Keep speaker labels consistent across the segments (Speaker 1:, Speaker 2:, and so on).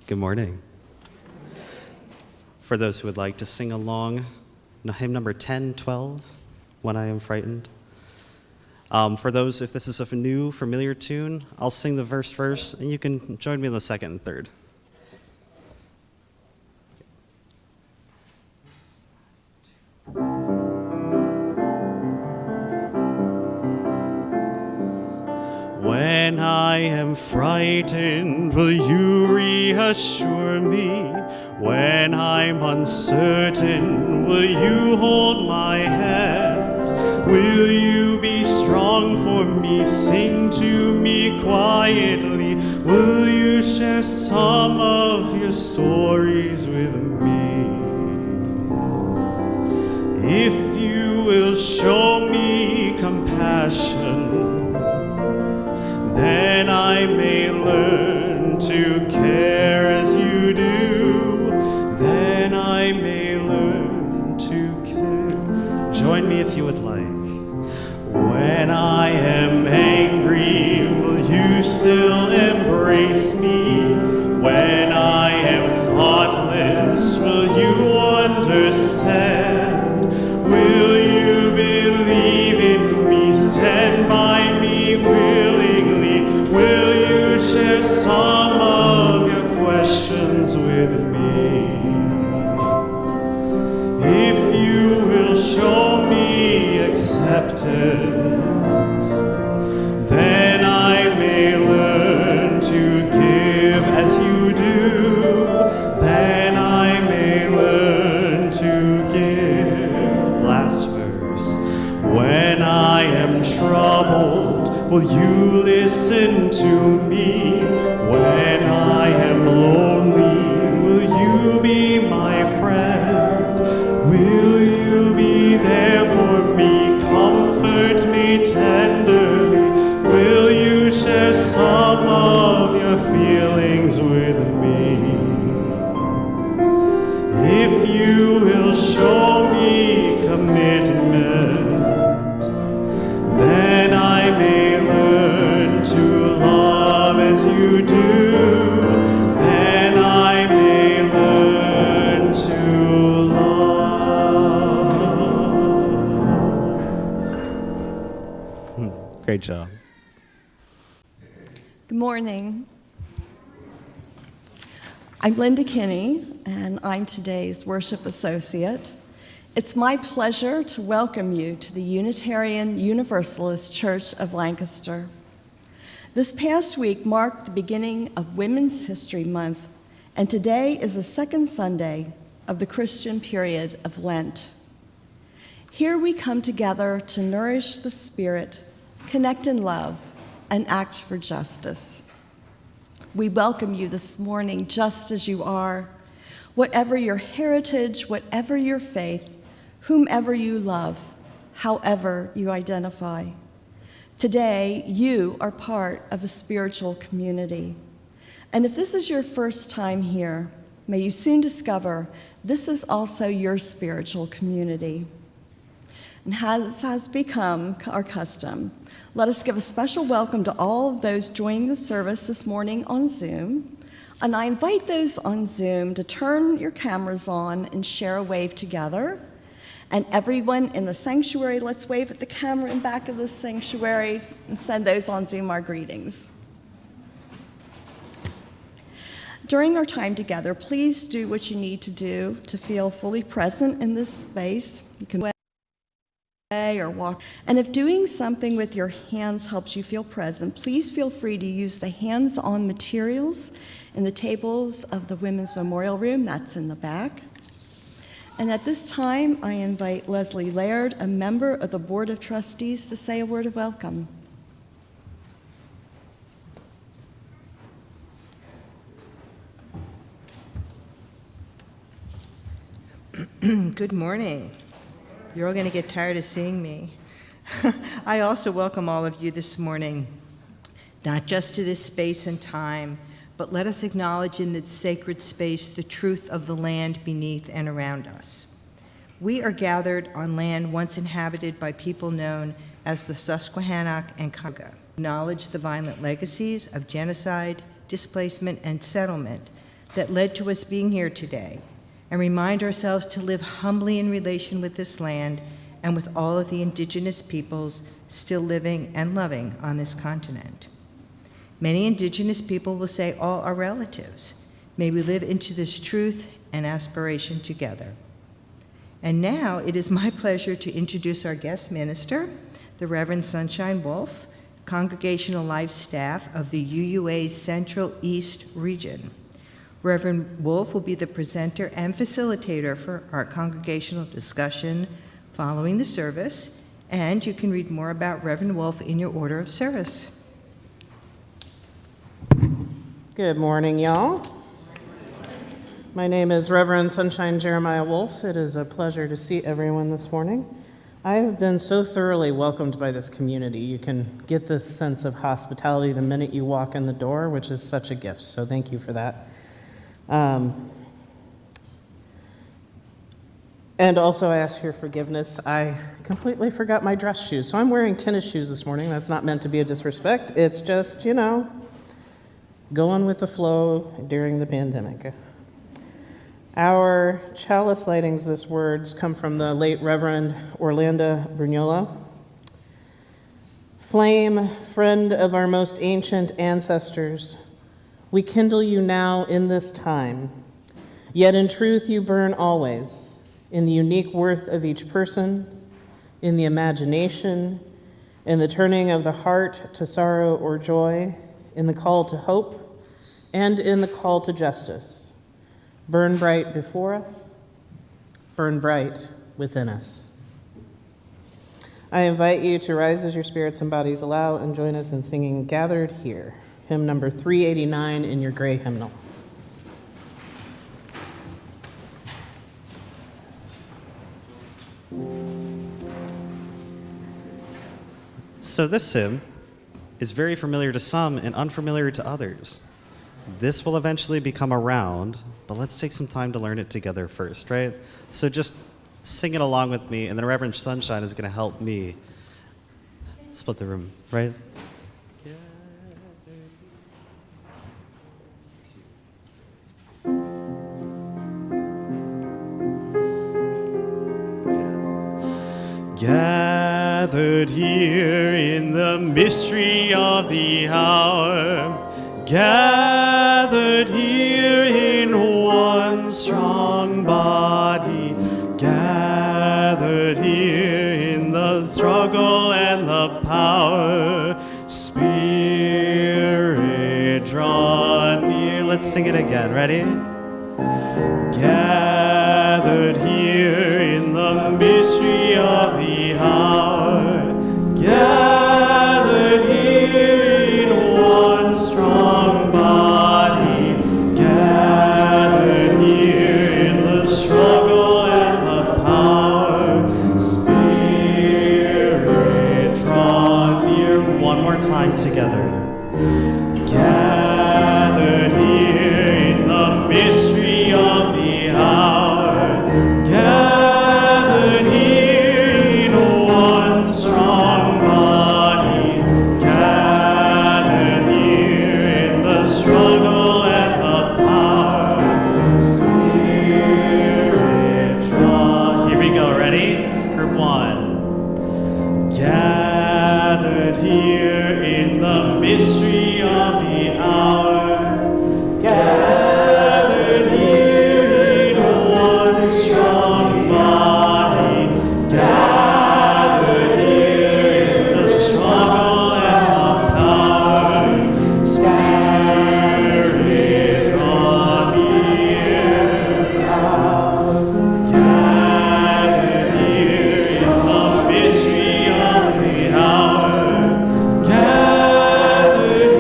Speaker 1: Good morning. For those who would like to sing along, hymn number 1012, When I Am Frightened. For those, if this is a new, familiar tune, I'll sing the first verse, and you can join me in the second and third. When I am frightened, will you reassure me? When I'm uncertain, will you hold my hand? Will you be strong for me, sing to me quietly? Will you share some of your stories with me? If you will show me compassion, then I may learn to care as you do. Then I may learn to care. Join me if you would like. When I am angry, will you still embrace me? When I am thoughtless, will you understand? Will you believe in me, stand by me willingly? Will you share some of your questions with me? If you will show me acceptance, then I may learn to give as you do. Then I may learn to give. Last verse. When I am troubled, will you listen to me? When I am lonely, will you be my friend? Will you be there for me, comfort me tenderly? Will you share some of your feelings with me? If you will show me commitment, then I may learn to love as you do. Then I may learn to love. Great job.
Speaker 2: Good morning. I'm Linda Kinney, and I'm today's worship associate. It's my pleasure to welcome you to the Unitarian Universalist Church of Lancaster. This past week marked the beginning of Women's History Month, and today is the second Sunday of the Christian period of Lent. Here we come together to nourish the spirit, connect in love, and act for justice. We welcome you this morning just as you are, whatever your heritage, whatever your faith, whomever you love, however you identify. Today, you are part of a spiritual community. And if this is your first time here, may you soon discover this is also your spiritual community. And as has become our custom, let us give a special welcome to all of those joining the service this morning on Zoom. And I invite those on Zoom to turn your cameras on and share a wave together. And everyone in the sanctuary, let's wave at the camera in back of the sanctuary and send those on Zoom our greetings. During our time together, please do what you need to do to feel fully present in this space. You can or walk. And if doing something with your hands helps you feel present, please feel free to use the hands-on materials in the tables of the Women's Memorial Room. That's in the back. And at this time, I invite Leslie Laird, a member of the Board of Trustees, to say a word of welcome.
Speaker 3: Good morning. You're all going to get tired of seeing me. I also welcome all of you this morning, not just to this space and time, but let us acknowledge in this sacred space the truth of the land beneath and around us. We are gathered on land once inhabited by people known as the Susquehannock and Cayuga. Acknowledge the violent legacies of genocide, displacement, and settlement that led to us being here today, and remind ourselves to live humbly in relation with this land and with all of the indigenous peoples still living and loving on this continent. Many indigenous people will say all are relatives. May we live into this truth and aspiration together. And now it is my pleasure to introduce our guest minister, the Reverend Sunshine Wolfe, Congregational Life Staff of the UUA's Central East Region. Reverend Wolfe will be the presenter and facilitator for our congregational discussion following the service, and you can read more about Reverend Wolfe in your order of service.
Speaker 4: Good morning, y'all. My name is Reverend Sunshine Jeremiah Wolfe. It is a pleasure to see everyone this morning. I have been so thoroughly welcomed by this community. You can get this sense of hospitality the minute you walk in the door, which is such a gift, so thank you for that. And also, I ask your forgiveness. I completely forgot my dress shoes, so I'm wearing tennis shoes this morning. That's not meant to be a disrespect. It's just, going with the flow during the pandemic. Our chalice lightings, this words, come from the late Reverend Orlando Brugnola. Flame, friend of our most ancient ancestors, we kindle you now in this time, yet in truth you burn always, in the unique worth of each person, in the imagination, in the turning of the heart to sorrow or joy, in the call to hope, and in the call to justice. Burn bright before us, burn bright within us. I invite you to rise as your spirits and bodies allow and join us in singing Gathered Here, hymn number 389 in your gray hymnal.
Speaker 1: So this hymn is very familiar to some and unfamiliar to others. This will eventually become around, but let's take some time to learn it together first, right? So just sing it along with me, and then Reverend Sunshine is going to help me split the room, right? Gathered here in the mystery of the hour, gathered here in one strong body, gathered here in the struggle and the power, Spirit draw near. Let's sing it again, ready? Gathered here in the mystery of the hour, gathered here in one strong body, gathered here in the struggle and the power, Spirit draw near. One more time together. Gathered here in the mystery of the hour, gathered here in one strong body, gathered here in the struggle and the power, Spirit draw. Here we go, ready? Group one. Gathered here in the mystery of the hour, gathered here in one strong body, gathered here in the struggle and the power, Spirit draw near. Gathered here in the mystery of the hour, gathered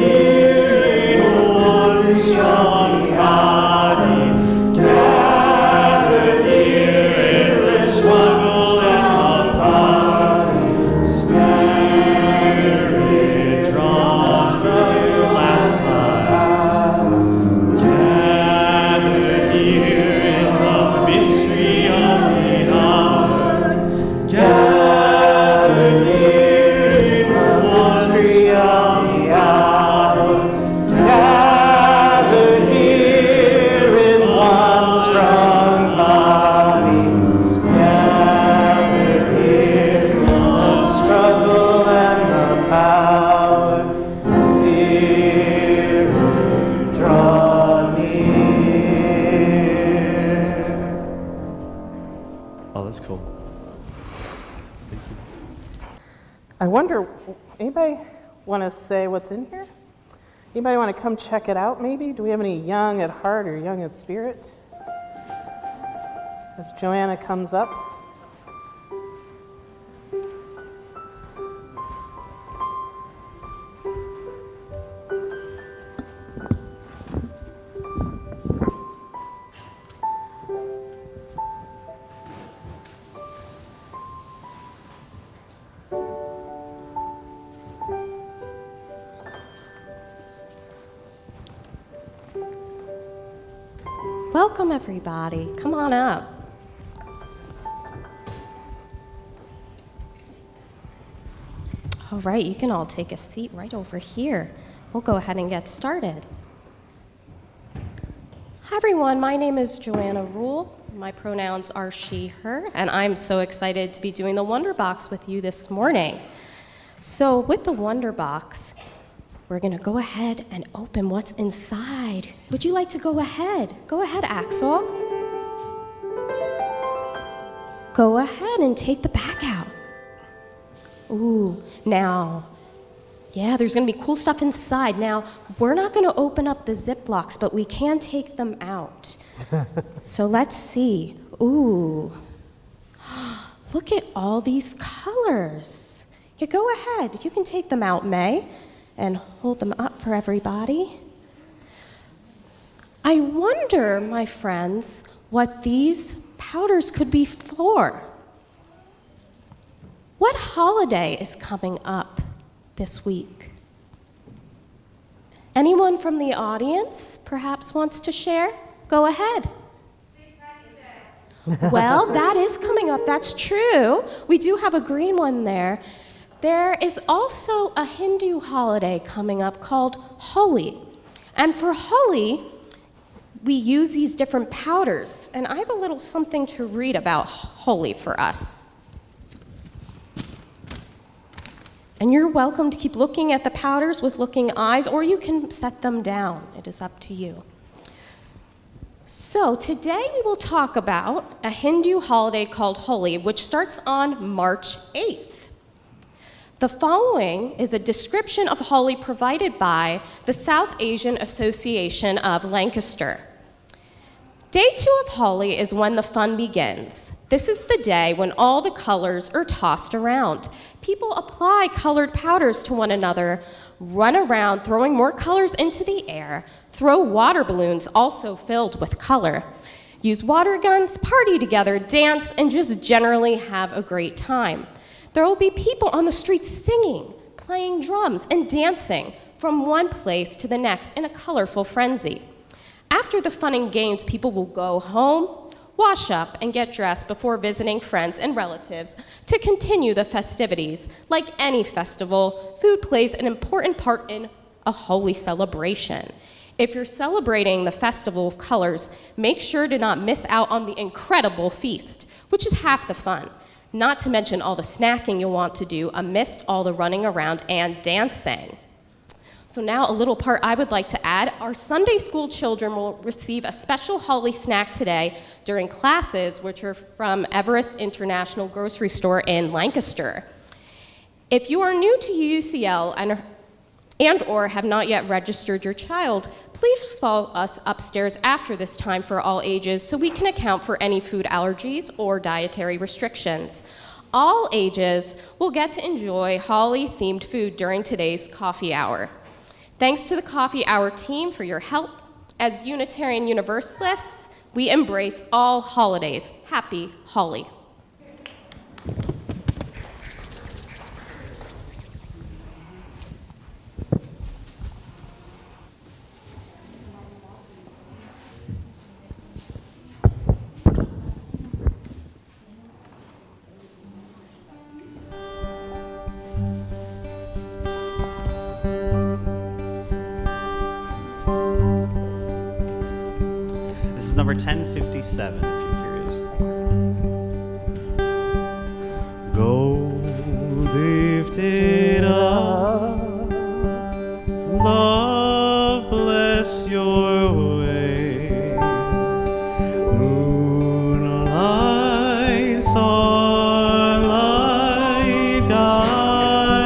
Speaker 4: I wonder, anybody want to say what's in here? Anybody want to come check it out maybe? Do we have any young at heart or young at spirit? As Joanna comes up.
Speaker 5: Welcome, everybody. Come on up. All right, you can all take a seat right over here. We'll go ahead and get started. Hi, everyone. My name is Joanna Rule. My pronouns are she, her, and I'm so excited to be doing the Wonder Box with you this morning. So with the Wonder Box, we're going to go ahead and open what's inside. Would you like to go ahead? Go ahead, Axel. Go ahead and take the bag out. Ooh, now, yeah, there's going to be cool stuff inside. Now, we're not going to open up the Ziplocs, but we can take them out. So let's see. Ooh, look at all these colors. Yeah, go ahead. You can take them out, May, and hold them up for everybody. I wonder, my friends, what these powders could be for. What holiday is coming up this week? Anyone from the audience perhaps wants to share? Go ahead. Well, that is coming up. That's true. We do have a green one there. There is also a Hindu holiday coming up called Holi. And for Holi, we use these different powders. And I have a little something to read about Holi for us. And you're welcome to keep looking at the powders with looking eyes, or you can set them down. It is up to you. So today we will talk about a Hindu holiday called Holi, which starts on March 8th. The following is a description of Holi provided by the South Asian Association of Lancaster. Day 2 of Holi is when the fun begins. This is the day when all the colors are tossed around. People apply colored powders to one another, run around throwing more colors into the air, throw water balloons also filled with color, use water guns, party together, dance, and just generally have a great time. There will be people on the streets singing, playing drums, and dancing from one place to the next in a colorful frenzy. After the fun and games, people will go home, wash up, and get dressed before visiting friends and relatives to continue the festivities. Like any festival, food plays an important part in a Holi celebration. If you're celebrating the Festival of Colors, make sure to not miss out on the incredible feast, which is half the fun. Not to mention all the snacking you'll want to do amidst all the running around and dancing. So now a little part I would like to add. Our Sunday school children will receive a special Holi snack today during classes, which are from Everest International Grocery Store in Lancaster. If you are new to UCL and or have not yet registered your child, please follow us upstairs after this time for all ages so we can account for any food allergies or dietary restrictions. All ages will get to enjoy Holi-themed food during today's coffee hour. Thanks to the Coffee Hour team for your help. As Unitarian Universalists, we embrace all holidays. Happy Holi.
Speaker 1: This is number 1057, if you're curious. Go lifted up, love bless your way. Moonlight, starlight, guide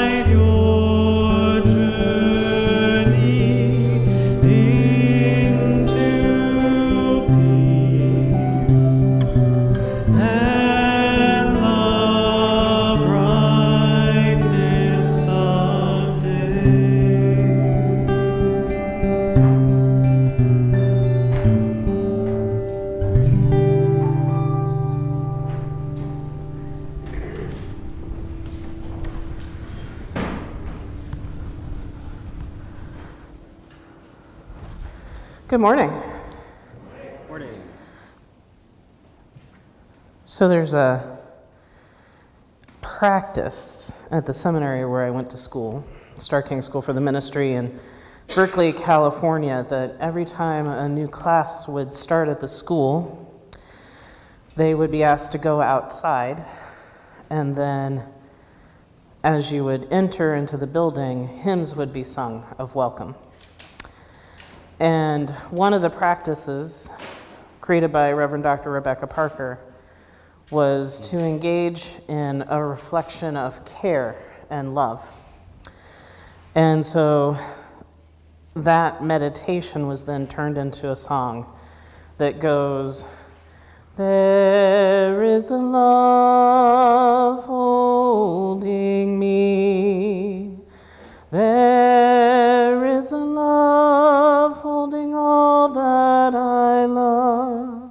Speaker 4: Good morning.
Speaker 1: Morning.
Speaker 4: So there's a practice at the seminary where I went to school, Star King School for the Ministry in Berkeley, California, that every time a new class would start at the school, they would be asked to go outside, and then as you would enter into the building, hymns would be sung of welcome. And one of the practices created by Reverend Dr. Rebecca Parker was to engage in a reflection of care and love. And so that meditation was then turned into a song that goes, "There is a love holding me. There is a love holding all that I love.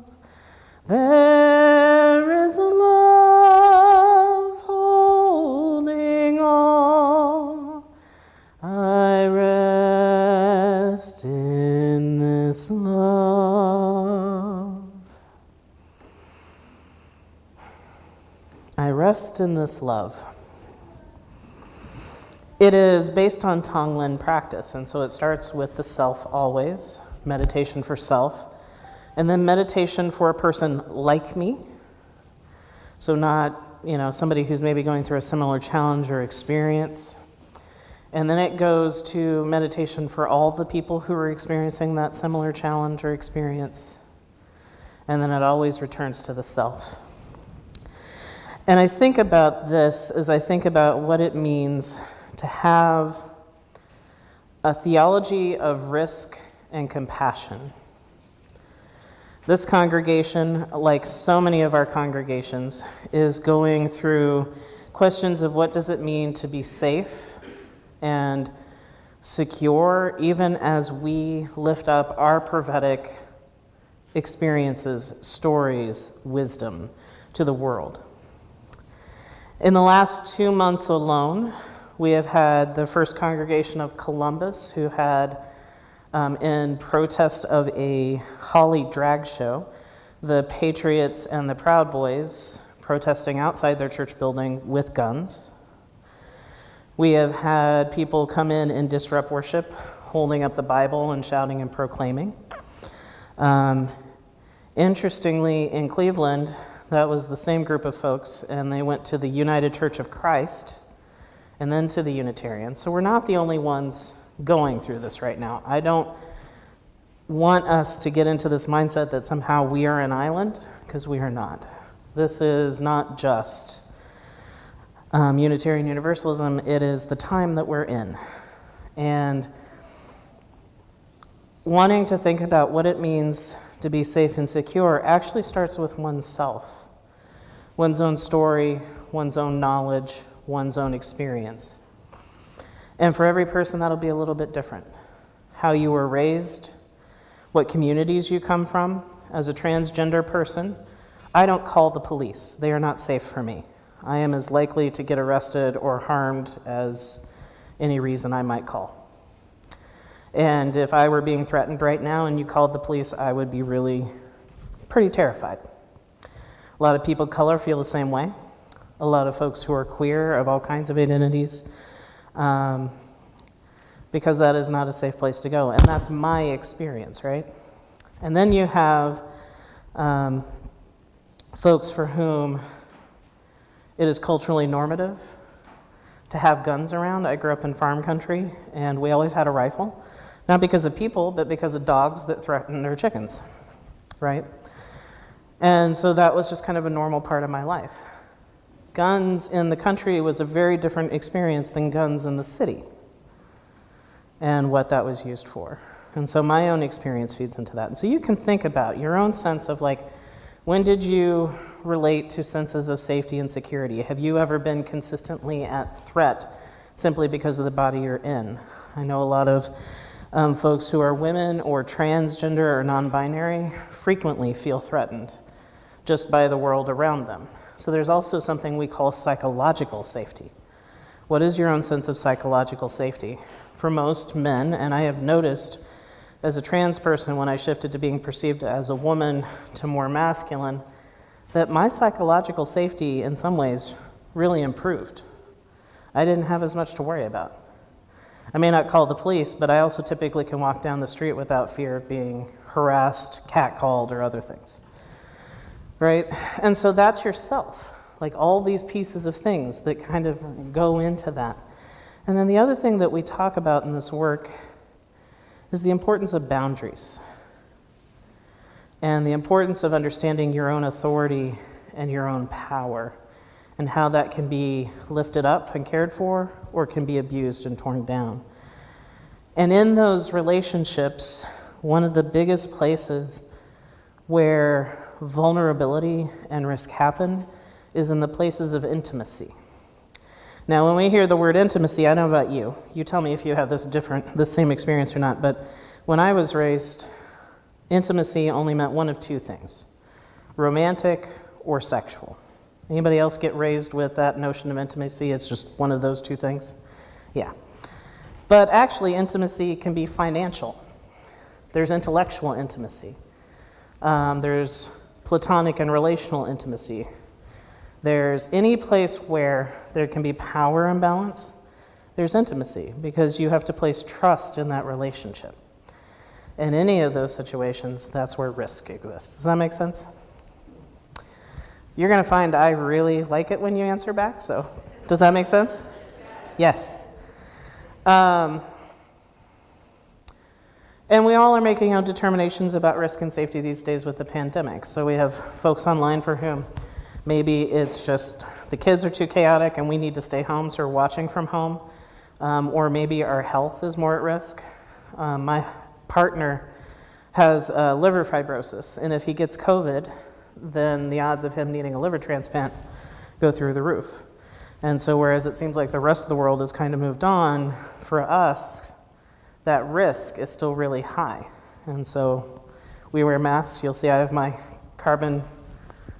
Speaker 4: There is a love holding all. I rest in this love. I rest in this love." It is based on Tonglen practice, and so it starts with the self always, meditation for self, and then meditation for a person like me. So not, somebody who's maybe going through a similar challenge or experience. And then it goes to meditation for all the people who are experiencing that similar challenge or experience. And then it always returns to the self. And I think about this as I think about what it means to have a theology of risk and compassion. This congregation, like so many of our congregations, is going through questions of what does it mean to be safe and secure, even as we lift up our prophetic experiences, stories, wisdom to the world. In the last 2 months alone, we have had the First Congregation of Columbus, who had, in protest of a Holly drag show, the Patriots and the Proud Boys protesting outside their church building with guns. We have had people come in and disrupt worship, holding up the Bible and shouting and proclaiming. Interestingly, in Cleveland, that was the same group of folks, and they went to the United Church of Christ and then to the Unitarians. So we're not the only ones going through this right now. I don't want us to get into this mindset that somehow we are an island, because we are not. This is not just Unitarian Universalism, it is the time that we're in. And wanting to think about what it means to be safe and secure actually starts with oneself, one's own story, one's own knowledge, one's own experience. And for every person, that'll be a little bit different. How you were raised, what communities you come from. As a transgender person, I don't call the police. They are not safe for me. I am as likely to get arrested or harmed as any reason I might call. And if I were being threatened right now and you called the police, I would be really pretty terrified. A lot of people of color feel the same way. A lot of folks who are queer, of all kinds of identities, because that is not a safe place to go. And that's my experience, right? And then you have folks for whom it is culturally normative to have guns around. I grew up in farm country, and we always had a rifle. Not because of people, but because of dogs that threatened our chickens, right? And so that was just kind of a normal part of my life. Guns in the country was a very different experience than guns in the city and what that was used for. And so my own experience feeds into that. And so you can think about your own sense of when did you relate to senses of safety and security? Have you ever been consistently at threat simply because of the body you're in? I know a lot of folks who are women or transgender or non-binary frequently feel threatened just by the world around them. So there's also something we call psychological safety. What is your own sense of psychological safety? For most men, and I have noticed as a trans person, when I shifted to being perceived as a woman to more masculine, that my psychological safety in some ways really improved. I didn't have as much to worry about. I may not call the police, but I also typically can walk down the street without fear of being harassed, catcalled, or other things. Right? And so that's yourself. Like all these pieces of things that kind of go into that. And then the other thing that we talk about in this work is the importance of boundaries. And the importance of understanding your own authority and your own power, and how that can be lifted up and cared for, or can be abused and torn down. And in those relationships, one of the biggest places where vulnerability and risk happen is in the places of intimacy. Now, when we hear the word intimacy, I don't know about you. You tell me if you have the same experience or not, but when I was raised, intimacy only meant one of two things: romantic or sexual. Anybody else get raised with that notion of intimacy? It's just one of those two things? Yeah. But actually, intimacy can be financial. There's intellectual intimacy. There's platonic and relational intimacy. There's any place where there can be power imbalance, there's intimacy, because you have to place trust in that relationship. In any of those situations, that's where risk exists. Does that make sense? You're going to find I really like it when you answer back, so does that make sense? Yes. And we all are making our determinations about risk and safety these days with the pandemic. So we have folks online for whom maybe it's just the kids are too chaotic and we need to stay home, so we're watching from home. Or maybe our health is more at risk. My partner has liver fibrosis, and if he gets COVID, then the odds of him needing a liver transplant go through the roof. And so whereas it seems like the rest of the world has kind of moved on, for us, that risk is still really high. And so we wear masks. You'll see I have my carbon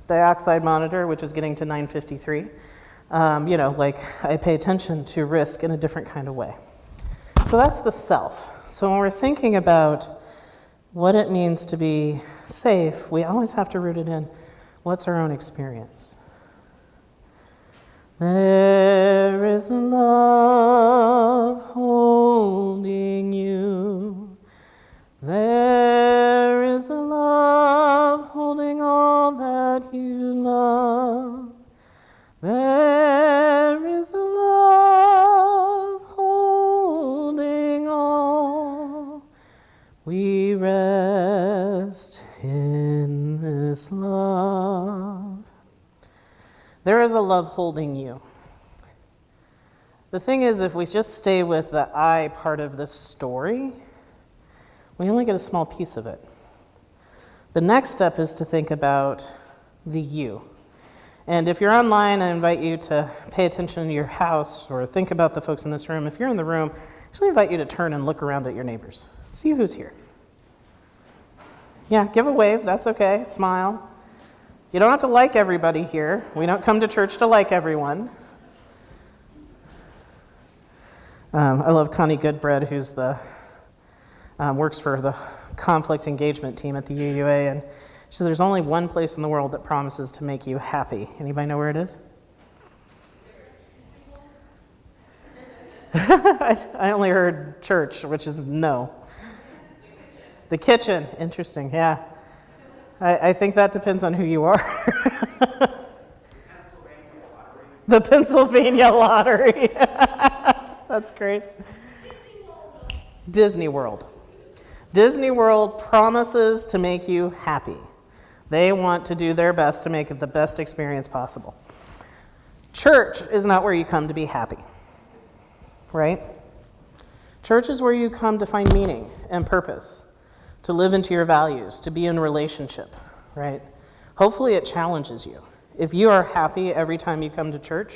Speaker 4: dioxide monitor, which is getting to 953. I pay attention to risk in a different kind of way. So that's the self. So when we're thinking about what it means to be safe, we always have to root it in what's our own experience. There is a love holding you. There is a love holding all that you love. There is a love holding all. We rest in this love. There is a love holding you. The thing is, if we just stay with the I part of this story, we only get a small piece of it. The next step is to think about the you. And if you're online, I invite you to pay attention to your house or think about the folks in this room. If you're in the room, I actually invite you to turn and look around at your neighbors. See who's here. Yeah, give a wave, that's okay, smile. You don't have to like everybody here. We don't come to church to like everyone. I love Connie Goodbread, who's works for the conflict engagement team at the UUA, and she said there's only one place in the world that promises to make you happy. Anybody know where it is? I only heard church, which is no. The kitchen, interesting, yeah. I think that depends on who you are. The Pennsylvania Lottery. That's great. Disney World. Disney World promises to make you happy. They want to do their best to make it the best experience possible. Church is not where you come to be happy, right? Church is where you come to find meaning and purpose, to live into your values, to be in a relationship, right? Hopefully it challenges you. If you are happy every time you come to church,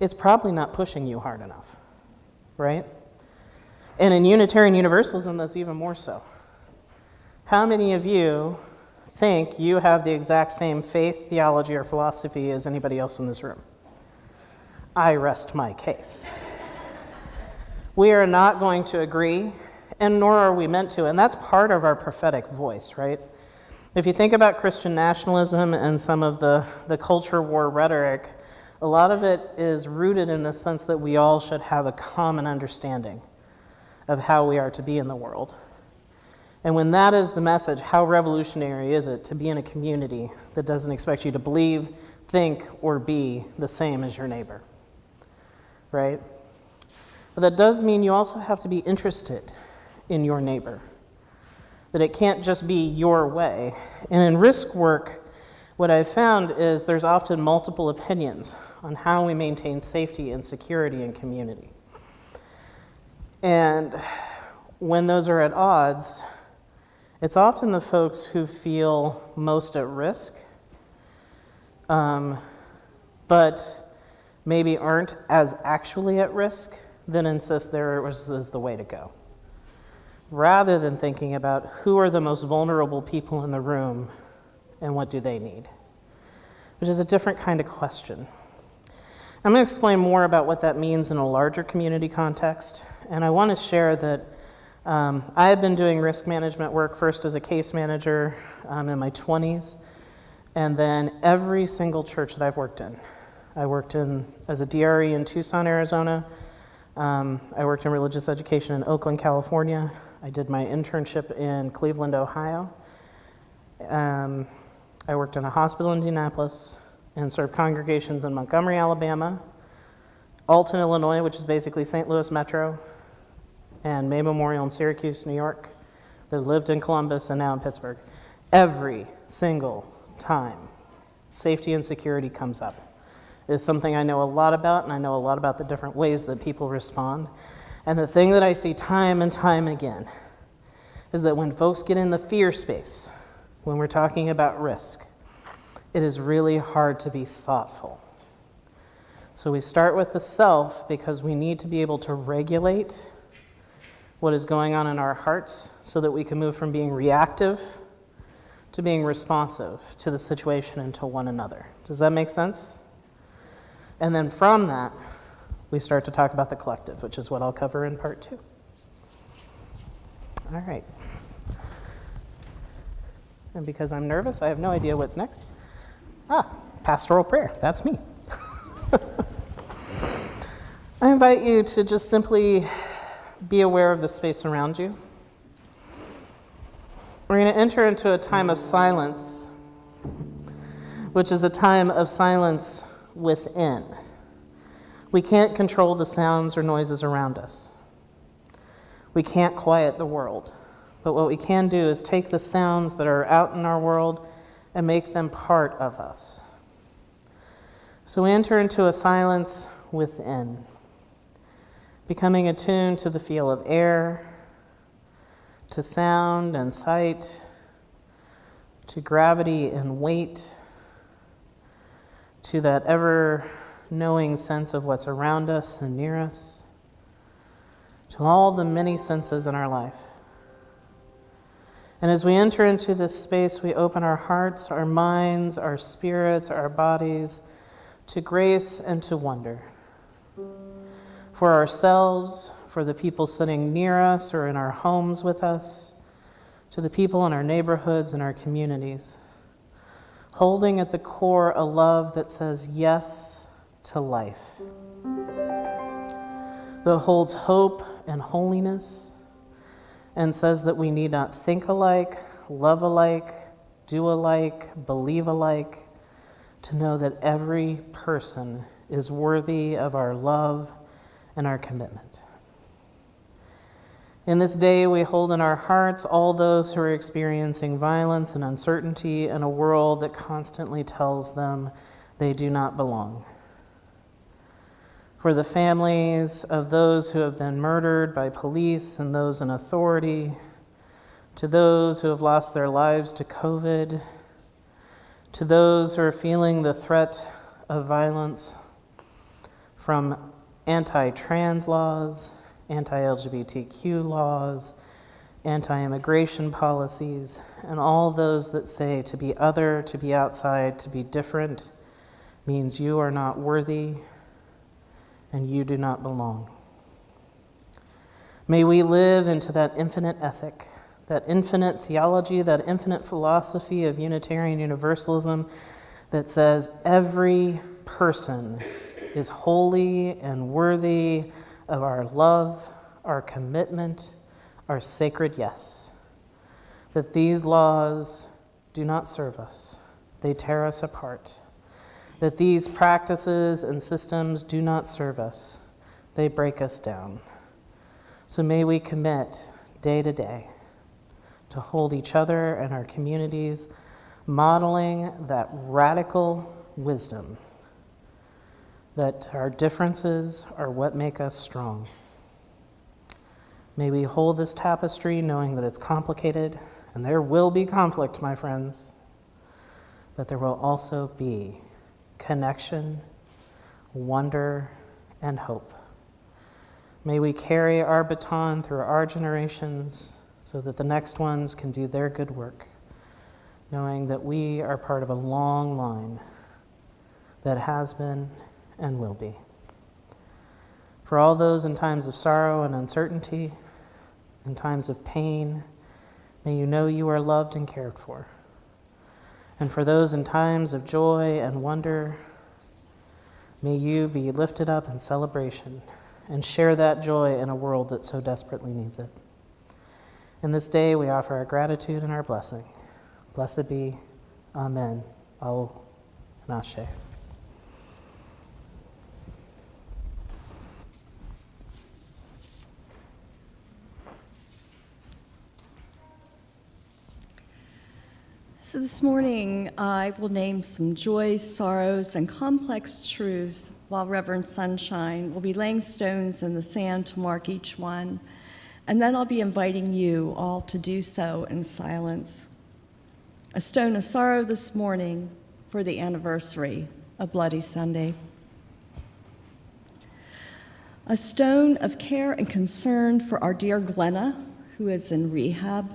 Speaker 4: it's probably not pushing you hard enough, right? And in Unitarian Universalism, that's even more so. How many of you think you have the exact same faith, theology, or philosophy as anybody else in this room? I rest my case. We are not going to agree And nor are we meant to. And that's part of our prophetic voice, right? If you think about Christian nationalism and some of the culture war rhetoric, a lot of it is rooted in the sense that we all should have a common understanding of how we are to be in the world. And when that is the message, how revolutionary is it to be in a community that doesn't expect you to believe, think, or be the same as your neighbor, right? But that does mean you also have to be interested in your neighbor, that it can't just be your way. And in risk work, what I've found is there's often multiple opinions on how we maintain safety and security in community. And when those are at odds, it's often the folks who feel most at risk, but maybe aren't as actually at risk, that insist theirs is the way to go, rather than thinking about who are the most vulnerable people in the room and what do they need, which is a different kind of question. I'm going to explain more about what that means in a larger community context, and I want to share that I had been doing risk management work first as a case manager in my 20s, and then every single church that I've worked in. I worked in as a DRE in Tucson, Arizona. I worked in religious education in Oakland, California. I did my internship in Cleveland, Ohio. I worked in a hospital in Indianapolis and served congregations in Montgomery, Alabama, Alton, Illinois, which is basically St. Louis Metro, and May Memorial in Syracuse, New York. They lived in Columbus and now in Pittsburgh. Every single time, safety and security comes up. It's something I know a lot about, and I know a lot about the different ways that people respond. And the thing that I see time and time again is that when folks get in the fear space, when we're talking about risk, it is really hard to be thoughtful. So we start with the self because we need to be able to regulate what is going on in our hearts so that we can move from being reactive to being responsive to the situation and to one another. Does that make sense? And then from that, we start to talk about the collective, which is what I'll cover in part 2. All right. And because I'm nervous, I have no idea what's next. Pastoral prayer. That's me. I invite you to just simply be aware of the space around you. We're going to enter into a time of silence, which is a time of silence within. We can't control the sounds or noises around us. We can't quiet the world. But what we can do is take the sounds that are out in our world and make them part of us. So we enter into a silence within, becoming attuned to the feel of air, to sound and sight, to gravity and weight, to that ever-knowing sense of what's around us and near us, to all the many senses in our life. And as we enter into this space, we open our hearts, our minds, our spirits, our bodies to grace and to wonder. For ourselves, for the people sitting near us or in our homes with us, to the people in our neighborhoods and our communities, holding at the core a love that says yes to life, that holds hope and holiness, and says that we need not think alike, love alike, do alike, believe alike, to know that every person is worthy of our love and our commitment. In this day, we hold in our hearts all those who are experiencing violence and uncertainty in a world that constantly tells them they do not belong. For the families of those who have been murdered by police and those in authority, to those who have lost their lives to COVID, to those who are feeling the threat of violence from anti-trans laws, anti-LGBTQ laws, anti-immigration policies, and all those that say to be other, to be outside, to be different means you are not worthy and you do not belong. May we live into that infinite ethic, that infinite theology, that infinite philosophy of Unitarian Universalism that says every person is holy and worthy of our love, our commitment, our sacred yes. That these laws do not serve us, they tear us apart. That these practices and systems do not serve us, they break us down. So may we commit day to day to hold each other and our communities, modeling that radical wisdom that our differences are what make us strong. May we hold this tapestry knowing that it's complicated, and there will be conflict, my friends, but there will also be connection, wonder, and hope. May we carry our baton through our generations so that the next ones can do their good work, knowing that we are part of a long line that has been and will be. For all those in times of sorrow and uncertainty, in times of pain, may you know you are loved and cared for. And for those in times of joy and wonder, may you be lifted up in celebration and share that joy in a world that so desperately needs it. In this day, we offer our gratitude and our blessing. Blessed be. Amen. O and Ashe.
Speaker 2: So this morning, I will name some joys, sorrows, and complex truths, while Reverend Sunshine will be laying stones in the sand to mark each one. And then I'll be inviting you all to do so in silence. A stone of sorrow this morning for the anniversary of Bloody Sunday. A stone of care and concern for our dear Glenna, who is in rehab.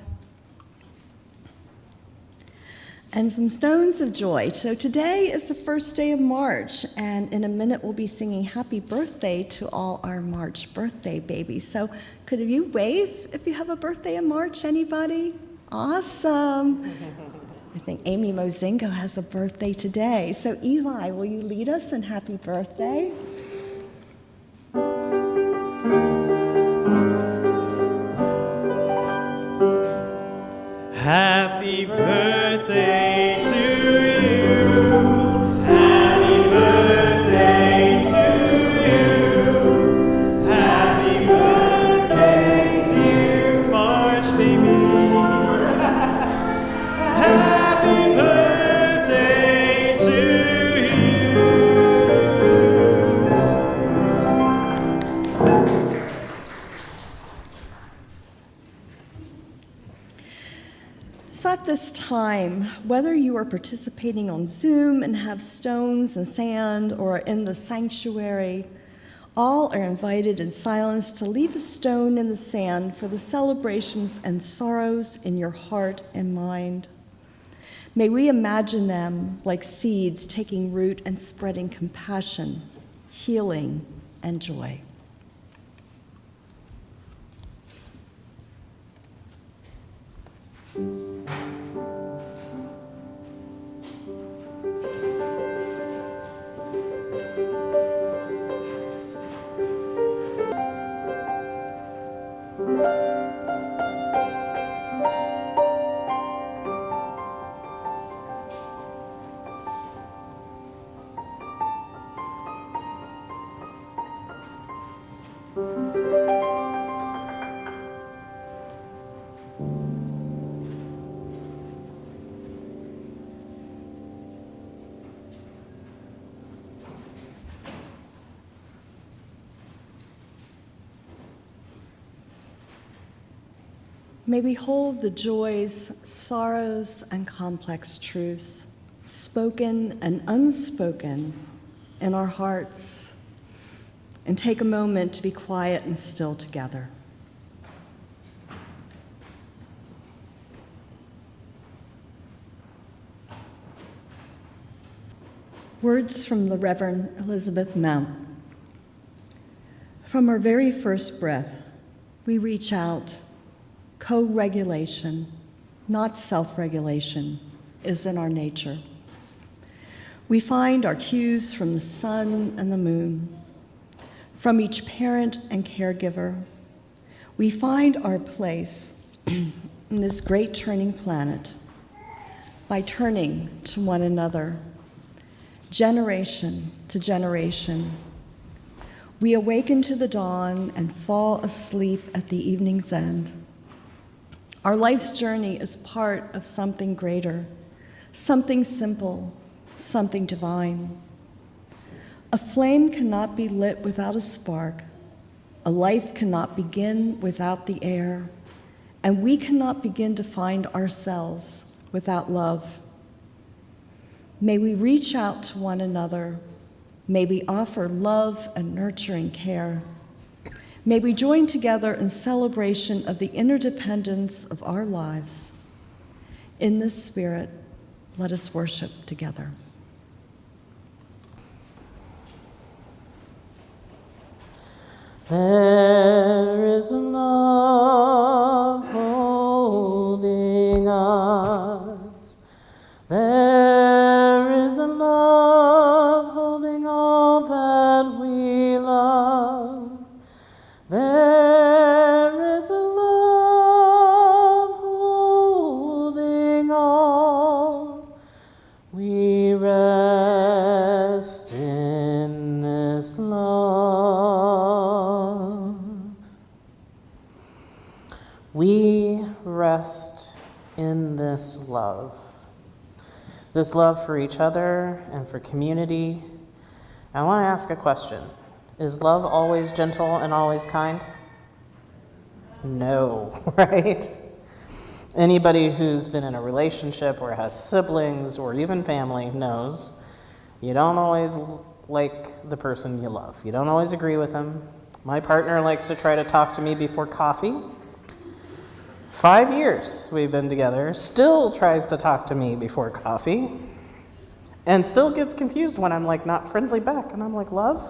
Speaker 2: And some stones of joy. So today is the first day of March, and in a minute we'll be singing happy birthday to all our March birthday babies. So could you wave if you have a birthday in March, anybody? Awesome. I think Amy Mozingo has a birthday today. So Eli, will you lead us in happy birthday?
Speaker 1: Happy birthday to you. Happy birthday to you. Happy birthday, dear March babies. Happy birthday to you.
Speaker 2: So at this time, whether you are participating on Zoom and have stones and sand or in the sanctuary, all are invited in silence to leave a stone in the sand for the celebrations and sorrows in your heart and mind. May we imagine them like seeds taking root and spreading compassion, healing, and joy. May we hold the joys, sorrows, and complex truths, spoken and unspoken, in our hearts, and take a moment to be quiet and still together. Words from the Reverend Elizabeth Mount. From our very first breath, we reach out. Co-regulation, not self-regulation, is in our nature. We find our cues from the sun and the moon, from each parent and caregiver. We find our place in this great turning planet by turning to one another, generation to generation. We awaken to the dawn and fall asleep at the evening's end. Our life's journey is part of something greater, something simple, something divine. A flame cannot be lit without a spark. A life cannot begin without the air. And we cannot begin to find ourselves without love. May we reach out to one another. May we offer love and nurturing care. May we join together in celebration of the interdependence of our lives. In this spirit, let us worship together.
Speaker 4: There is a love holding us. There is a love holding all that we love. There is a love holding all. We rest in this love. We rest in this love. This love for each other and for community. I want to ask a question. Is love always gentle and always kind? No, right? Anybody who's been in a relationship or has siblings or even family knows you don't always like the person you love. You don't always agree with them. My partner likes to try to talk to me before coffee. 5 years we've been together, still tries to talk to me before coffee, and still gets confused when I'm like not friendly back, and I'm like, love?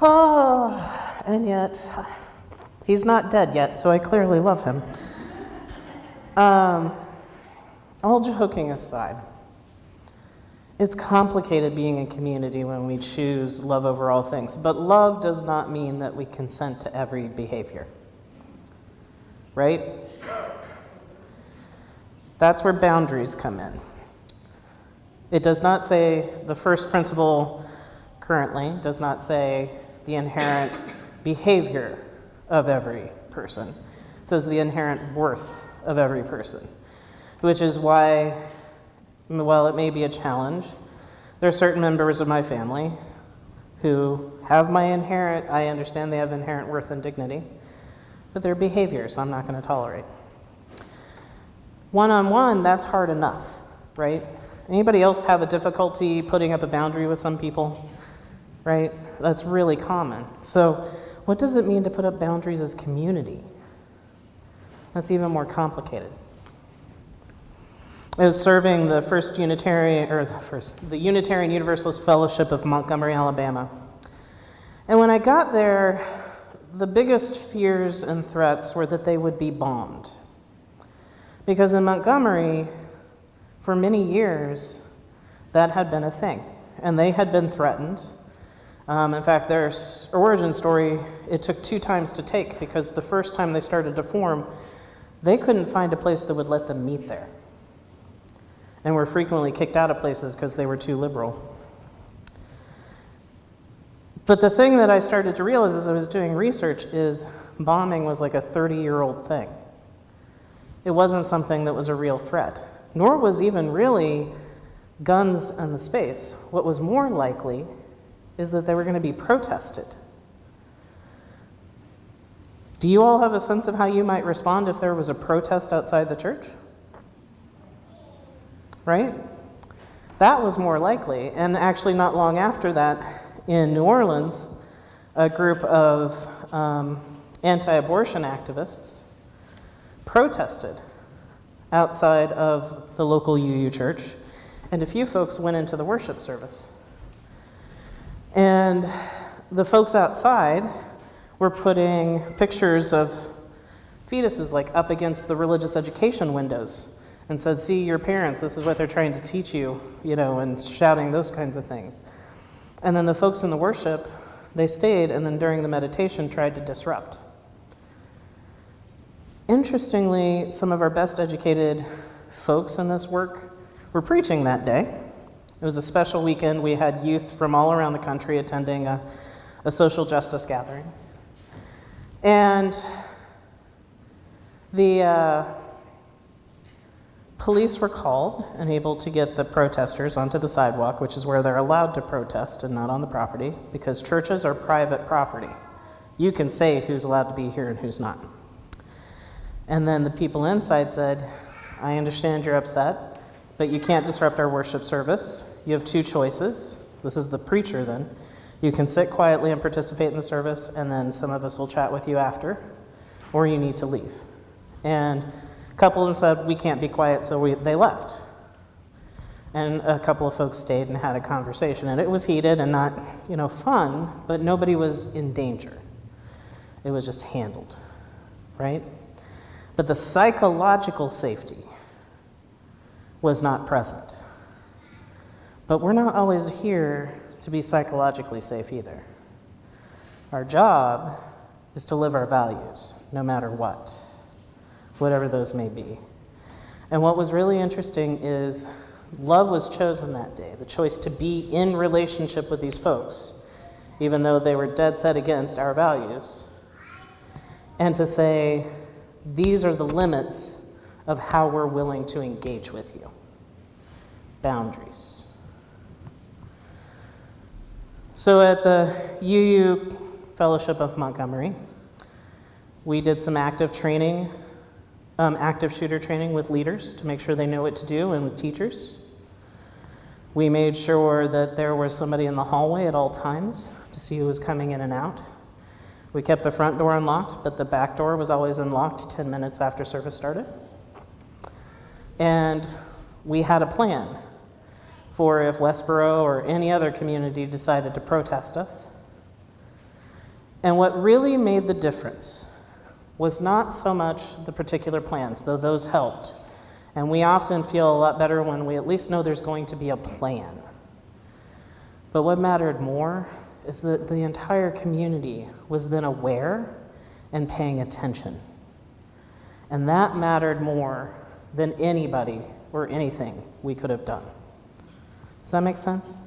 Speaker 4: Oh, and yet he's not dead yet, so I clearly love him. All joking aside, it's complicated being a community when we choose love over all things, but love does not mean that we consent to every behavior. Right? That's where boundaries come in. It does not say, the first principle currently does not say the inherent behavior of every person. It says the inherent worth of every person, which is why, while it may be a challenge, there are certain members of my family who have I understand they have inherent worth and dignity, but their behaviors I'm not going to tolerate. One-on-one, that's hard enough, right? Anybody else have a difficulty putting up a boundary with some people, right? That's really common. So what does it mean to put up boundaries as community? That's even more complicated. I was serving the Unitarian Universalist Fellowship of Montgomery, Alabama. And when I got there, the biggest fears and threats were that they would be bombed. Because in Montgomery, for many years, that had been a thing, and they had been threatened. In fact, their origin story, it took 2 times to take, because the first time they started to form, they couldn't find a place that would let them meet there, and were frequently kicked out of places because they were too liberal. But the thing that I started to realize as I was doing research is bombing was like a 30-year-old thing. It wasn't something that was a real threat, nor was even really guns in the space. What was more likely is that they were going to be protested. Do you all have a sense of how you might respond if there was a protest outside the church? Right? That was more likely, and actually not long after that, in New Orleans, a group of anti-abortion activists protested outside of the local UU church, and a few folks went into the worship service. And the folks outside were putting pictures of fetuses like up against the religious education windows and said, see your parents, this is what they're trying to teach you, and shouting those kinds of things. And then the folks in the worship, they stayed, and then during the meditation tried to disrupt. Interestingly, some of our best educated folks in this work were preaching that day. It was a special weekend. We had youth from all around the country attending a social justice gathering. And the police were called and able to get the protesters onto the sidewalk, which is where they're allowed to protest and not on the property, because churches are private property. You can say who's allowed to be here and who's not. And then the people inside said, I understand you're upset, but you can't disrupt our worship service. You have two choices. This is the preacher then. You can sit quietly and participate in the service, and then some of us will chat with you after, or you need to leave. And a couple of them said, we can't be quiet, so they left. And a couple of folks stayed and had a conversation, and it was heated and not, fun, but nobody was in danger. It was just handled, right? But the psychological safety was not present. But we're not always here to be psychologically safe either. Our job is to live our values, no matter what, whatever those may be. And what was really interesting is love was chosen that day, the choice to be in relationship with these folks, even though they were dead set against our values, and to say, these are the limits of how we're willing to engage with you. Boundaries. So at the UU Fellowship of Montgomery, we did some active shooter training with leaders to make sure they know what to do, and with teachers. We made sure that there was somebody in the hallway at all times to see who was coming in and out. We kept the front door unlocked, but the back door was always unlocked 10 minutes after service started. And we had a plan for if Westboro or any other community decided to protest us. And what really made the difference was not so much the particular plans, though those helped. And we often feel a lot better when we at least know there's going to be a plan. But what mattered more is that the entire community was then aware and paying attention. And that mattered more than anybody or anything we could have done. Does that make sense?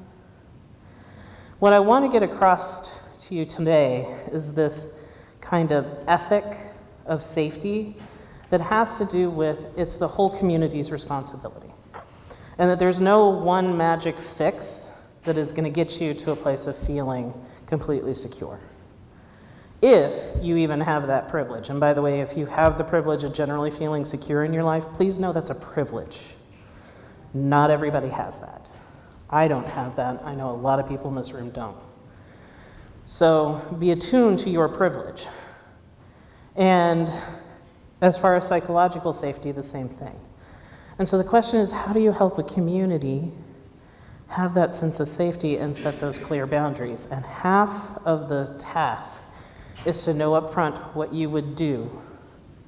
Speaker 4: What I want to get across to you today is this kind of ethic of safety that has to do with it's the whole community's responsibility. And that there's no one magic fix that is going to get you to a place of feeling completely secure. If you even have that privilege. And by the way, if you have the privilege of generally feeling secure in your life, please know that's a privilege. Not everybody has that. I don't have that. I know a lot of people in this room don't. So be attuned to your privilege. And as far as psychological safety, the same thing. And so the question is, how do you help a community have that sense of safety and set those clear boundaries? And half of the task is to know up front what you would do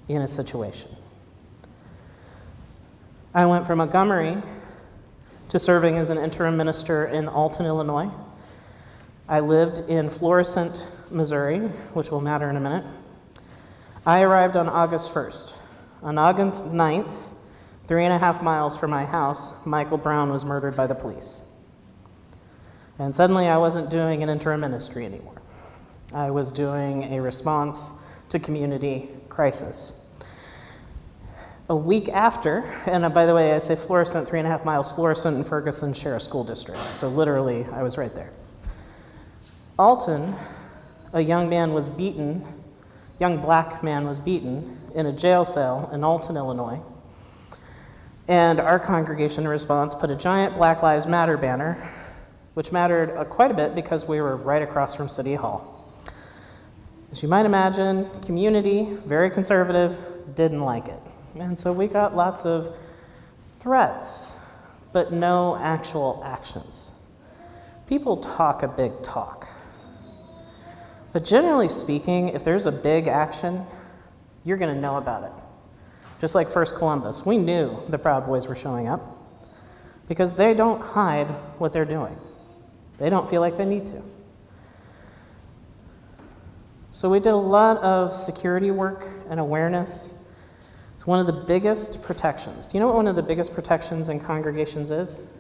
Speaker 4: in a situation. I went from Montgomery to serving as an interim minister in Alton, Illinois. I lived in Florissant, Missouri, which will matter in a minute. I arrived on August 1st. On August 9th, 3.5 miles from my house, Michael Brown was murdered by the police. And suddenly I wasn't doing an interim ministry anymore. I was doing a response to community crisis. A week after, and by the way, I say Florissant, 3.5 miles, Florissant and Ferguson share a school district, so literally I was right there. Alton, a young black man was beaten in a jail cell in Alton, Illinois. And our congregation in response put a giant Black Lives Matter banner, which mattered quite a bit because we were right across from City Hall. As you might imagine, community, very conservative, didn't like it. And so we got lots of threats, but no actual actions. People talk a big talk. But generally speaking, if there's a big action, you're going to know about it. Just like First Columbus, we knew the Proud Boys were showing up because they don't hide what they're doing. They don't feel like they need to. So we did a lot of security work and awareness. It's one of the biggest protections. Do you know what one of the biggest protections in congregations is?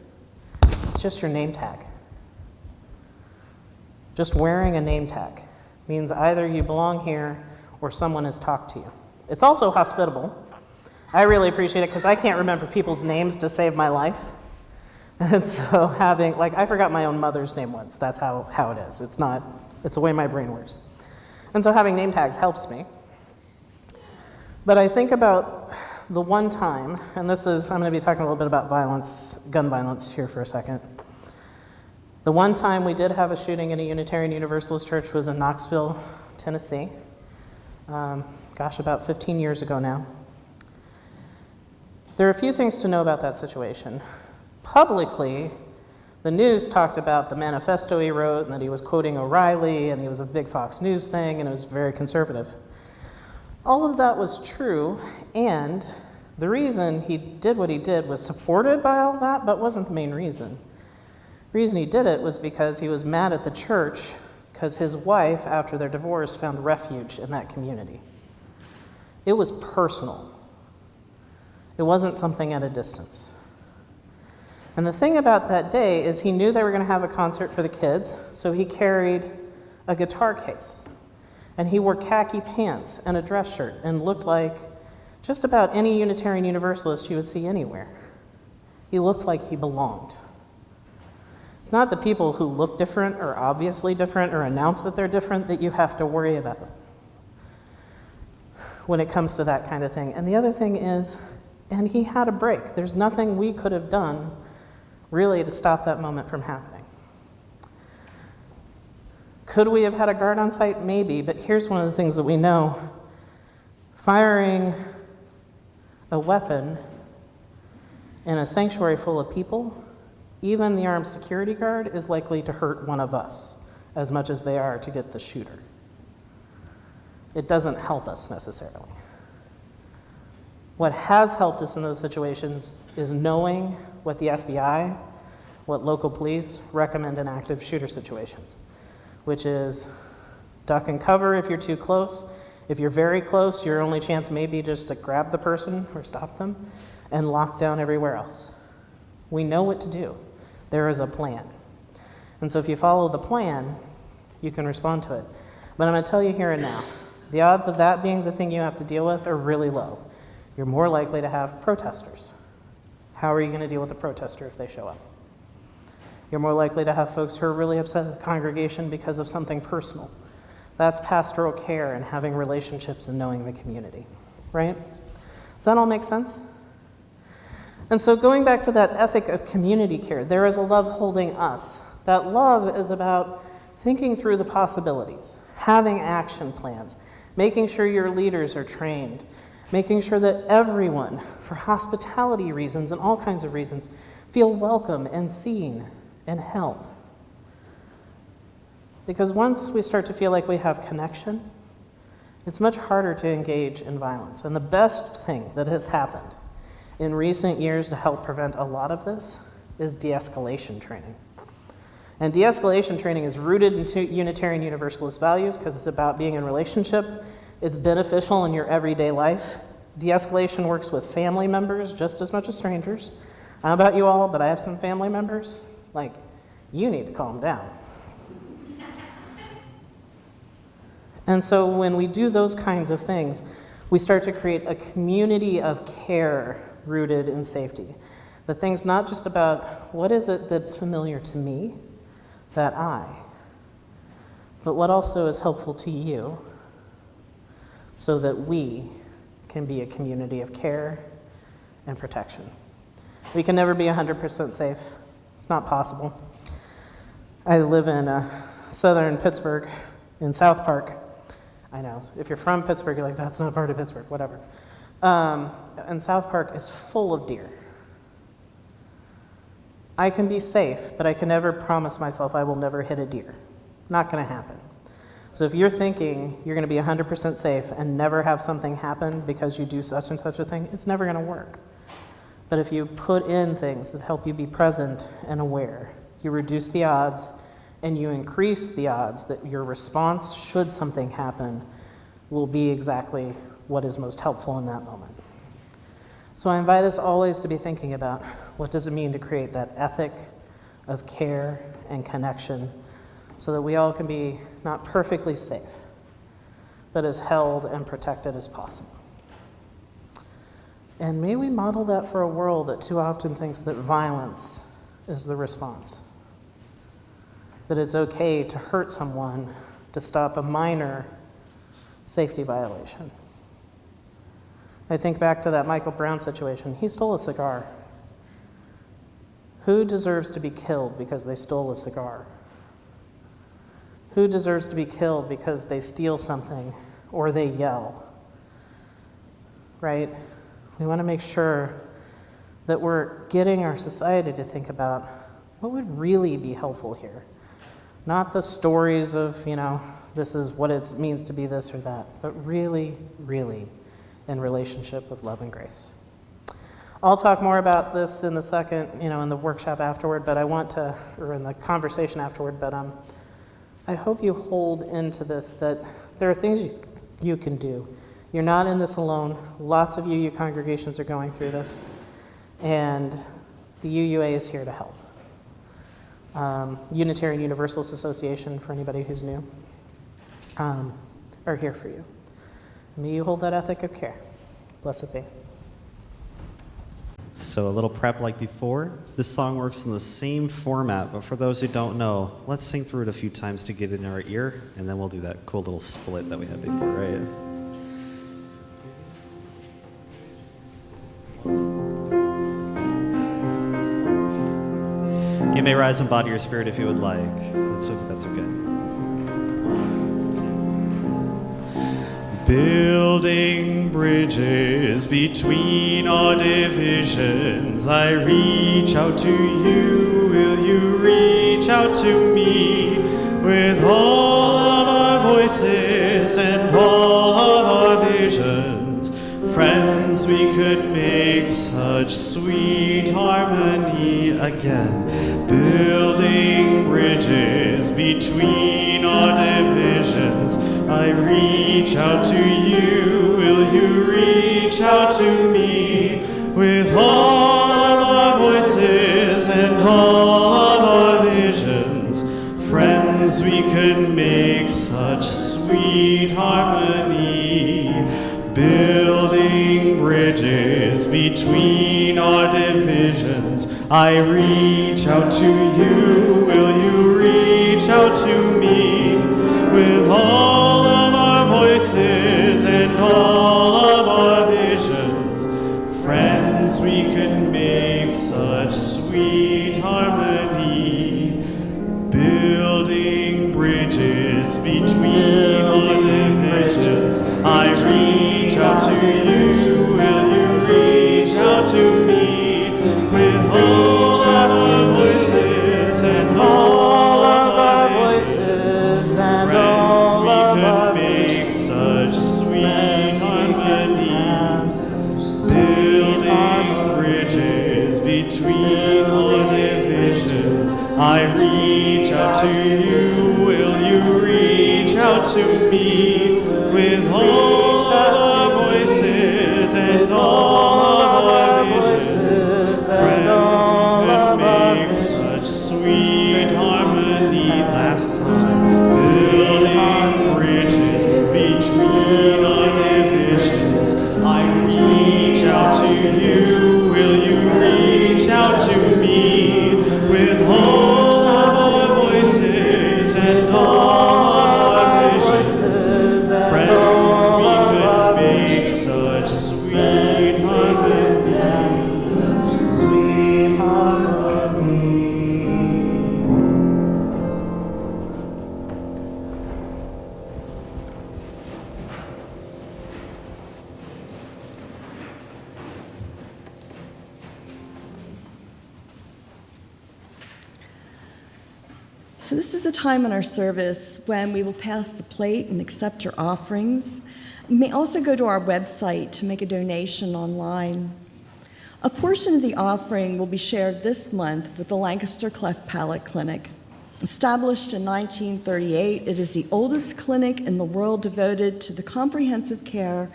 Speaker 4: It's just your name tag. Just wearing a name tag means either you belong here or someone has talked to you. It's also hospitable. I really appreciate it because I can't remember people's names to save my life. And so having, like, I forgot my own mother's name once. That's how it is. It's the way my brain works. And so having name tags helps me. But I think about the one time, and I'm going to be talking a little bit about violence, gun violence here for a second. The one time we did have a shooting in a Unitarian Universalist church was in Knoxville, Tennessee. About 15 years ago now. There are a few things to know about that situation. Publicly, the news talked about the manifesto he wrote and that he was quoting O'Reilly and he was a big Fox News thing and it was very conservative. All of that was true, and the reason he did what he did was supported by all that, but wasn't the main reason. The reason he did it was because he was mad at the church because his wife, after their divorce, found refuge in that community. It was personal. It wasn't something at a distance. And the thing about that day is he knew they were going to have a concert for the kids, so he carried a guitar case. And he wore khaki pants and a dress shirt and looked like just about any Unitarian Universalist you would see anywhere. He looked like he belonged. It's not the people who look different or obviously different or announce that they're different that you have to worry about when it comes to that kind of thing. And the other thing is, and he had a break. There's nothing we could have done really to stop that moment from happening. Could we have had a guard on site? Maybe, but here's one of the things that we know. Firing a weapon in a sanctuary full of people, even the armed security guard is likely to hurt one of us as much as they are to get the shooter. It doesn't help us necessarily. What has helped us in those situations is knowing what the FBI, what local police recommend in active shooter situations, which is duck and cover if you're too close. If you're very close, your only chance may be just to grab the person or stop them and lock down everywhere else. We know what to do. There is a plan. And so if you follow the plan, you can respond to it. But I'm going to tell you here and now, the odds of that being the thing you have to deal with are really low. You're more likely to have protesters. How are you going to deal with a protester if they show up? You're more likely to have folks who are really upset at the congregation because of something personal. That's pastoral care and having relationships and knowing the community, right? Does that all make sense? And so going back to that ethic of community care, there is a love holding us. That love is about thinking through the possibilities, having action plans, making sure your leaders are trained, making sure that everyone, for hospitality reasons and all kinds of reasons, feel welcome and seen and held. Because once we start to feel like we have connection, it's much harder to engage in violence. And the best thing that has happened in recent years to help prevent a lot of this is de-escalation training. And de-escalation training is rooted in Unitarian Universalist values because it's about being in relationship. It's beneficial in your everyday life. De-escalation works with family members just as much as strangers. I don't know about you all, but I have some family members. Like, you need to calm down. And so when we do those kinds of things, we start to create a community of care rooted in safety. The thing's not just about what is it that's familiar to me, that but what also is helpful to you so that we can be a community of care and protection. We can never be 100% safe. It's not possible. I live in southern Pittsburgh, in South Park. I know, if you're from Pittsburgh, you're like, that's not part of Pittsburgh, whatever. And South Park is full of deer. I can be safe, but I can never promise myself I will never hit a deer. Not going to happen. So if you're thinking you're going to be 100% safe and never have something happen because you do such and such a thing, it's never going to work. But if you put in things that help you be present and aware, you reduce the odds and you increase the odds that your response, should something happen, will be exactly what is most helpful in that moment. So I invite us always to be thinking about what does it mean to create that ethic of care and connection so that we all can be not perfectly safe, but as held and protected as possible. And may we model that for a world that too often thinks that violence is the response. That it's okay to hurt someone to stop a minor safety violation. I think back to that Michael Brown situation. He stole a cigar. Who deserves to be killed because they stole a cigar? Who deserves to be killed because they steal something or they yell? Right? We want to make sure that we're getting our society to think about what would really be helpful here. Not the stories of, this is what it means to be this or that, but really, really in relationship with love and grace. I'll talk more about this in the second, in the workshop afterward, but or in the conversation afterward, but I hope you hold into this, that there are things you can do. You're not in this alone. Lots of UU congregations are going through this, and the UUA is here to help. Unitarian Universalist Association, for anybody who's new, are here for you. May you hold that ethic of care. Blessed be.
Speaker 1: So a little prep like before. This song works in the same format, but for those who don't know, let's sing through it a few times to get it in our ear, and then we'll do that cool little split that we had before, right? You may rise and bow to your spirit if you would like. That's okay. Building bridges between our divisions, I reach out to you, will you reach out to me? With all of our voices and all of our visions, friends, we could make such sweet harmony again. Building bridges between our divisions, I reach out to you, will you reach out to me? With all of our voices and all of our visions, friends, we could make such sweet harmony. Building bridges between our divisions, I reach out to you, will you reach out to me? With all of our voices and all of our visions, friends, we could make such sweet harmony. Building bridges between our divisions, I reach out to you, will you reach out to me? With all of our voices and all of our voices, friends, we could make such sweet harmony. Building bridges between our divisions, I reach out to you, will you reach out to me? With all of our voices and all of our visions, friends, we could make such sweet harmony. Last time, building bridges between our divisions, I reach out to you, will you reach out to me? With all of our voices and all of our visions,
Speaker 2: So this is a time in our service when we will pass the plate and accept your offerings. You may also go to our website to make a donation online. A portion of the offering will be shared this month with the Lancaster Cleft Palate Clinic. Established in 1938, it is the oldest clinic in the world devoted to the comprehensive care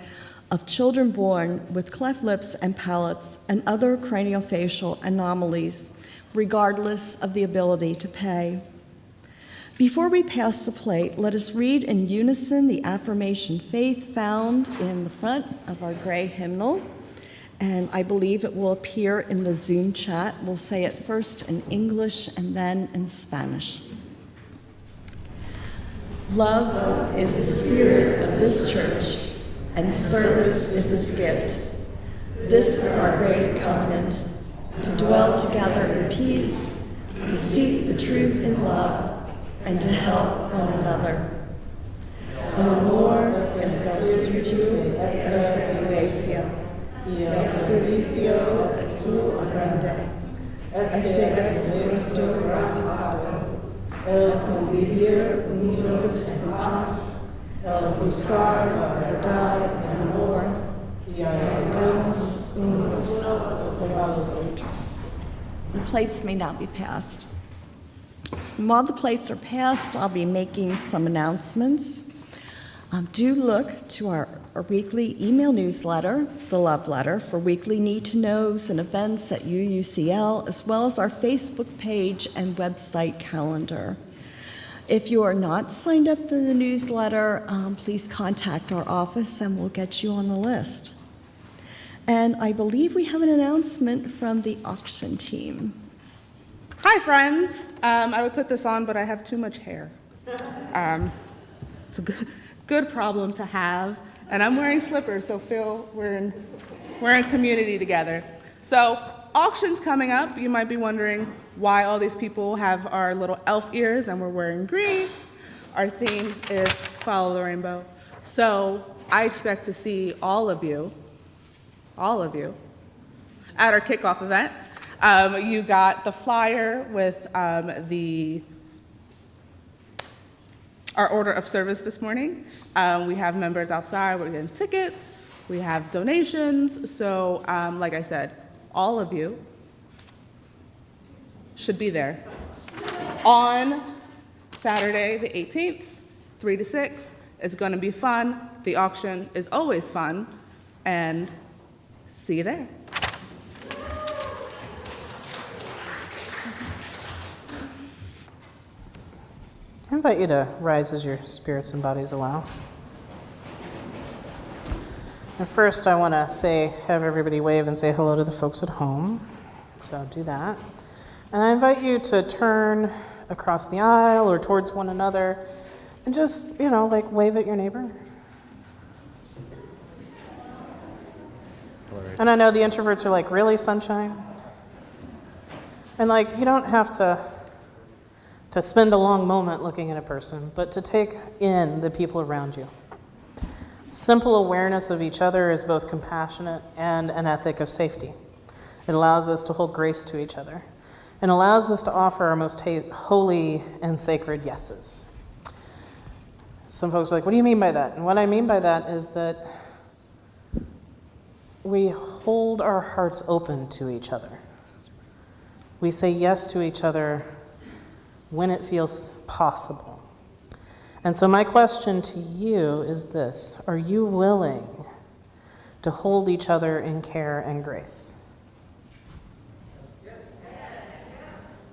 Speaker 2: of children born with cleft lips and palates and other craniofacial anomalies, regardless of the ability to pay. Before we pass the plate, let us read in unison the affirmation faith found in the front of our gray hymnal, and I believe it will appear in the Zoom chat. We'll say it first in English and then in Spanish. Love is the spirit of this church, and service is its gift. This is our great covenant, to dwell together in peace, to seek the truth in love, and to help one another. Amor es el espíritu de esta iglesia, y el servicio es su agrande. Este es nuestro trabajo, el convivir unidos en paz, el buscar la verdad en amor, y ayudarnos unos a los otros. The plates may not be passed. And while the plates are passed, I'll be making some announcements. Do look to our weekly email newsletter, the Love Letter, for weekly need-to-knows and events at UUCL, as well as our Facebook page and website calendar. If you are not signed up to the newsletter, please contact our office and we'll get you on the list. And I believe we have an announcement from the auction team.
Speaker 6: Hi, friends. I would put this on, but I have too much hair. It's a good problem to have. And I'm wearing slippers, so feel we're in community together. So auction's coming up. You might be wondering why all these people have our little elf ears and we're wearing green. Our theme is Follow the Rainbow. So I expect to see all of you, at our kickoff event. You got the flyer with our order of service this morning. We have members outside, we're getting tickets, we have donations. So like I said, all of you should be there on Saturday the 18th, 3 to 6. It's gonna be fun. The auction is always fun, and see you there.
Speaker 4: I invite you to rise as your spirits and bodies allow. And first, I want to have everybody wave and say hello to the folks at home. So do that. And I invite you to turn across the aisle or towards one another and just, wave at your neighbor. And I know the introverts are like, really, sunshine? And you don't have to spend a long moment looking at a person, but to take in the people around you. Simple awareness of each other is both compassionate and an ethic of safety. It allows us to hold grace to each other and allows us to offer our most holy and sacred yeses. Some folks are like, what do you mean by that? And what I mean by that is that we hold our hearts open to each other. We say yes to each other when it feels possible. And so my question to you is this: are you willing to hold each other in care and grace? Yes.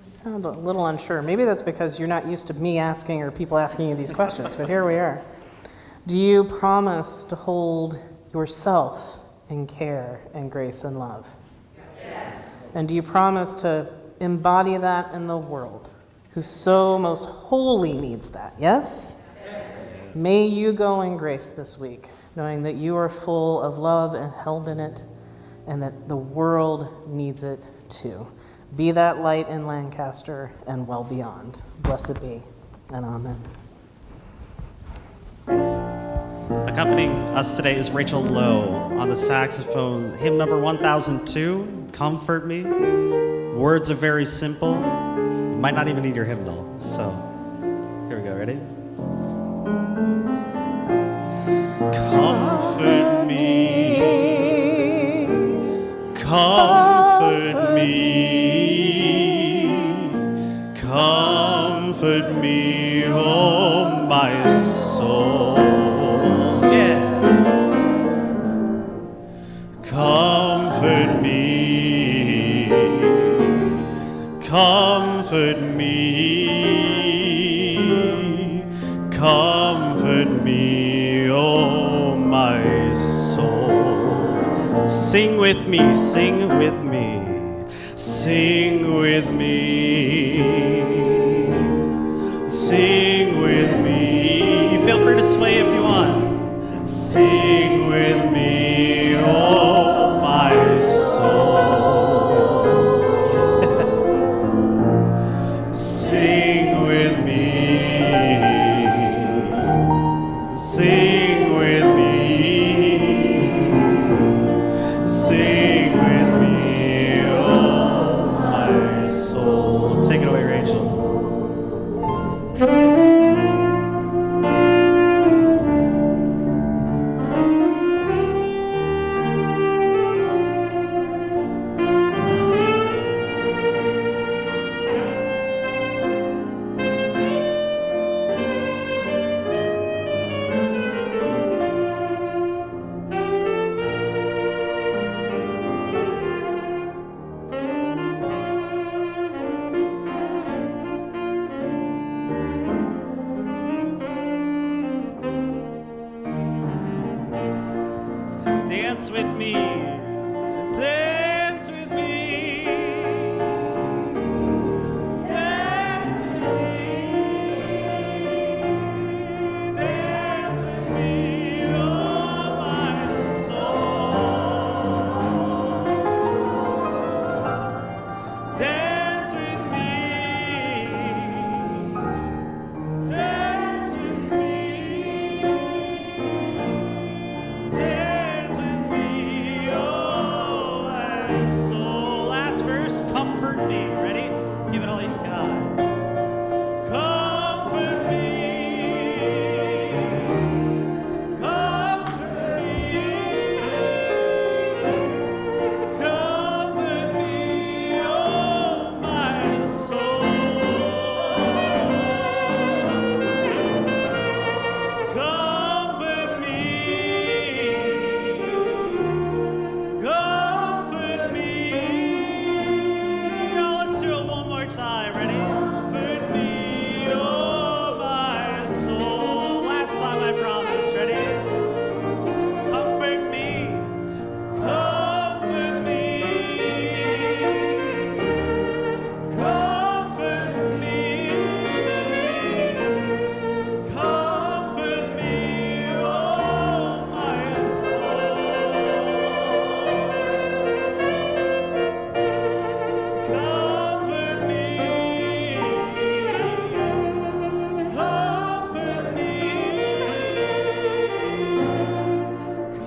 Speaker 4: You sound a little unsure. Maybe that's because you're not used to me asking or people asking you these questions, but here we are. Do you promise to hold yourself in care and grace and love? Yes. And do you promise to embody that in the world, who so most wholly needs that? Yes? May you go in grace this week, knowing that you are full of love and held in it, and that the world needs it too. Be that light in Lancaster and well beyond. Blessed be, and amen.
Speaker 1: Accompanying us today is Rachel Lowe on the saxophone, hymn number 1002, Comfort Me. Words are very simple. You might not even need your hymnal, so comfort me, oh my soul. Sing with me, sing with me, sing with me, sing with me. Feel free to sway if you want. Sing with me, oh my soul. Sing with me. Sing with me. Sing with me, oh my soul. Take it away, Rachel. Dance with me, dance with me, dance with me, dance with me, oh my soul. Dance with me, dance with me. Dance with me, oh my soul. Last verse, comfort me. Ready? Give it all you got. Comfort me, comfort me, comfort me, oh my soul. Comfort me. Comfort me. Now let's do it one more time. Ready? Comfort me, oh my soul. Last time I promise. Ready? Comfort me. Comfort me. Comfort me. Comfort me, oh my soul. Comfort me, comfort me,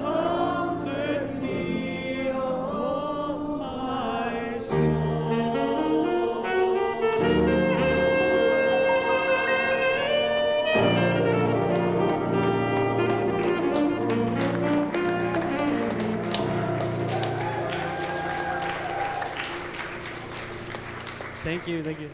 Speaker 1: comfort me, oh my soul. Thank you, thank you.